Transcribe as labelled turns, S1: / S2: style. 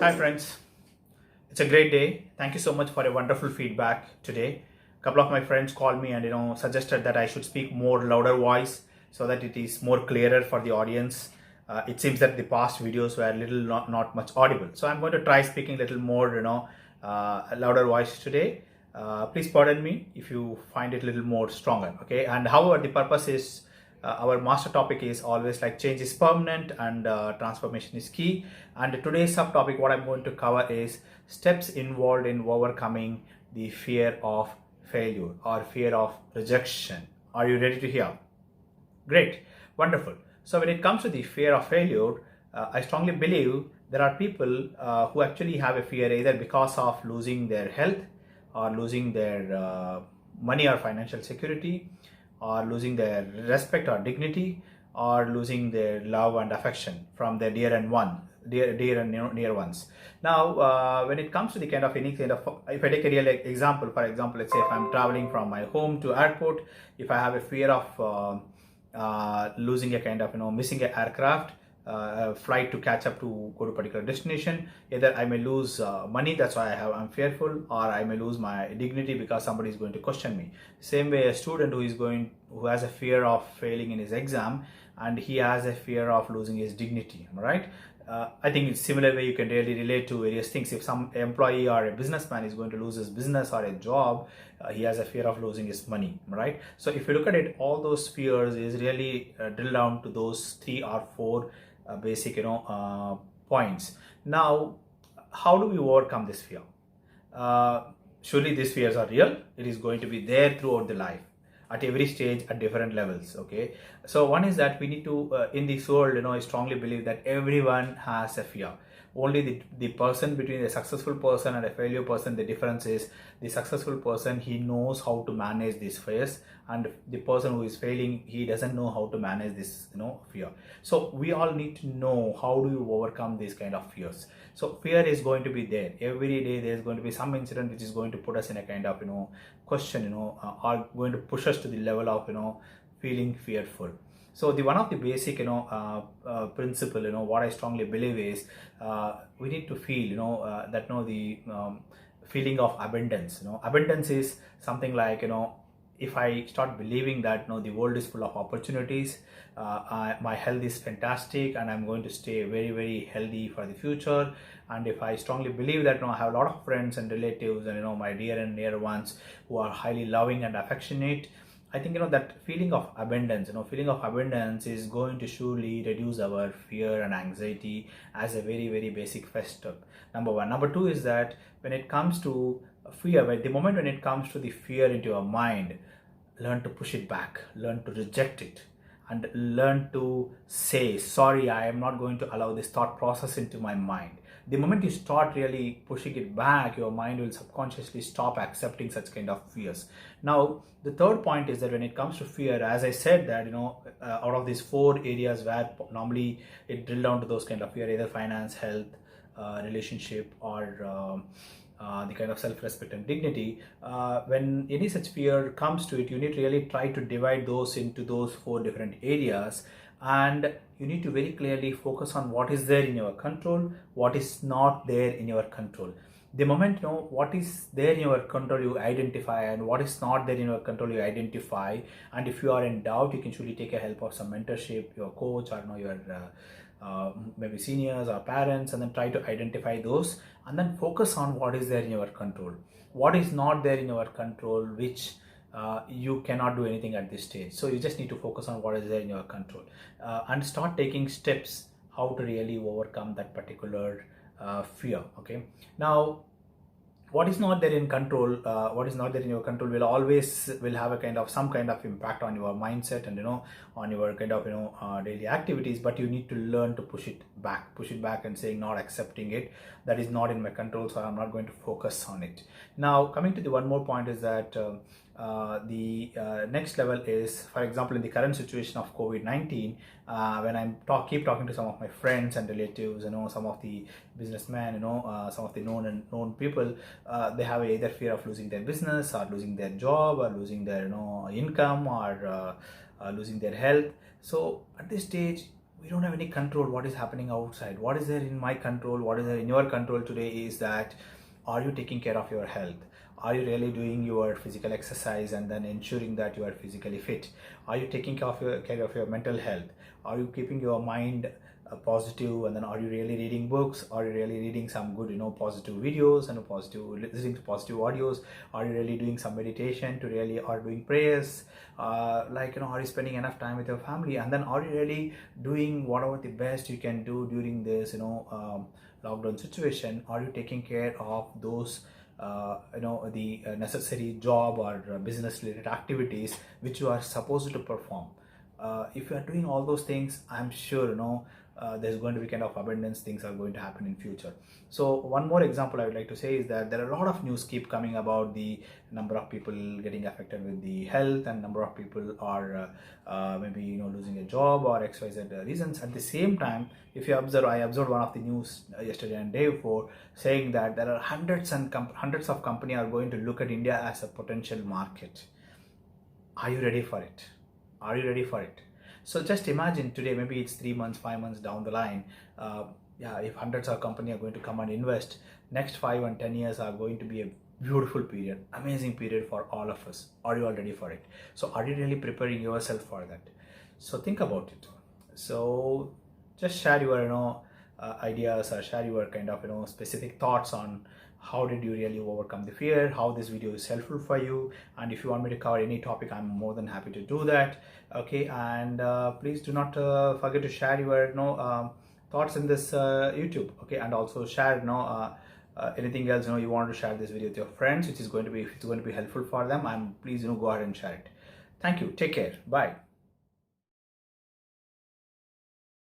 S1: Hi friends, it's a great day. Thank you so much for your wonderful feedback today. A couple of my friends called me and suggested that I should speak more louder voice so that it is more clearer for the audience. It seems that the past videos were a little not much audible, so I'm going to try speaking a little more louder voice today. Please pardon me if you find it a little more stronger. Okay, and however the purpose is our master topic is always like change is permanent and transformation is key. And today's subtopic, what I'm going to cover is steps involved in overcoming the fear of failure or fear of rejection. Are you ready to hear? Great, wonderful. So when it comes to the fear of failure, I strongly believe there are people who actually have a fear either because of losing their health or losing their money or financial security, or losing their respect or dignity, or losing their love and affection from their dear and near ones. Now, when it comes to the kind of any kind of, if I take a real example, for example, let's say if I'm traveling from my home to airport, if I have a fear of losing a kind of missing an aircraft flight to catch up to go to a particular destination, either I may lose money, that's why I'm fearful, or I may lose my dignity because somebody is going to question me. Same way, a student who has a fear of failing in his exam, and he has a fear of losing his dignity, right? I think it's similar way you can really relate to various things. If some employee or a businessman is going to lose his business or a job, he has a fear of losing his money, right? So if you look at it, all those fears is really drilled down to those 3 or 4 basic points. Now, how do we overcome this fear? Surely these fears are real. It is going to be there throughout the life at every stage at different levels. Okay, so one is that we need to in this world, I strongly believe that everyone has a fear. Only the person between a successful person and a failure person, the difference is the successful person, he knows how to manage these fears, and the person who is failing, he doesn't know how to manage this fear. So we all need to know how do you overcome these kind of fears. So fear is going to be there every day. There's going to be some incident which is going to put us in a kind of question, are going to push us to the level of feeling fearful. So the one of the basic principle, what I strongly believe is we need to feel that the feeling of abundance. Abundance is something like if I start believing that the world is full of opportunities, my health is fantastic and I'm going to stay very, very healthy for the future. And if I strongly believe that I have a lot of friends and relatives and my dear and near ones who are highly loving and affectionate, I think that feeling of abundance, feeling of abundance is going to surely reduce our fear and anxiety as a very, very basic first step. Number one. Number two is that when it comes to fear, the moment when it comes to the fear into your mind, learn to push it back, learn to reject it, and learn to say, sorry, I am not going to allow this thought process into my mind. The moment you start really pushing it back, your mind will subconsciously stop accepting such kind of fears. Now, the third point is that when it comes to fear, as I said that, out of these 4 areas where normally it drill down to those kind of fear, either finance, health, relationship, or the kind of self-respect and dignity, when any such fear comes to it, you need to really try to divide those into those 4 different areas, and you need to very clearly focus on what is there in your control, what is not there in your control. The moment what is there in your control you identify, and what is not there in your control you identify, and if you are in doubt, you can surely take a help of some mentorship, your coach, or your maybe seniors or parents, and then try to identify those, and then focus on what is there in your control. What is not there in your control, which you cannot do anything at this stage. So you just need to focus on what is there in your control, and start taking steps how to really overcome that particular fear. Okay, now what is not there in control, what is not there in your control will have a kind of some kind of impact on your mindset and on your kind of daily activities. But you need to learn to push it back and saying, not accepting it, that is not in my control, so I'm not going to focus on it. Now, coming to the one more point is that the next level is, for example, in the current situation of COVID-19, when I keep talking to some of my friends and relatives, some of the businessmen, some of the known people, they have either fear of losing their business, or losing their job, or losing their income, or losing their health. So at this stage, we don't have any control what is happening outside. What is there in my control, what is there in your control today is that, are you taking care of your health? Are you really doing your physical exercise and then ensuring that you are physically fit? Are you taking care of your mental health? Are you keeping your mind positive? And then are you really reading books? Are you really reading some good, positive videos and listening to positive audios? Are you really doing some meditation to really, or doing prayers? Are you spending enough time with your family? And then are you really doing whatever the best you can do during this, lockdown situation? Are you taking care of those the necessary job or business related activities which you are supposed to perform? If you are doing all those things, I'm sure there's going to be kind of abundance, things are going to happen in future. So one more example I would like to say is that there are a lot of news keep coming about the number of people getting affected with the health, and number of people are maybe losing a job or XYZ reasons. At the same time, if you observe, I observed one of the news yesterday and day before saying that there are hundreds of companies are going to look at India as a potential market. Are you ready for it? Are you ready for it? So just imagine today, maybe it's 3 months, 5 months down the line. If hundreds of companies are going to come and invest, next 5 and 10 years are going to be a beautiful period, amazing period for all of us. Are you all ready for it? So are you really preparing yourself for that? So think about it. So just share your ideas, or share your kind of specific thoughts on how did you really overcome the fear, how this video is helpful for you. And if you want me to cover any topic, I'm more than happy to do that. Okay, and please do not forget to share your thoughts in this YouTube. Okay, and also share anything else you want to share this video with your friends, which is going to be, if it's going to be helpful for them, and please go ahead and share it. Thank you. Take care. Bye.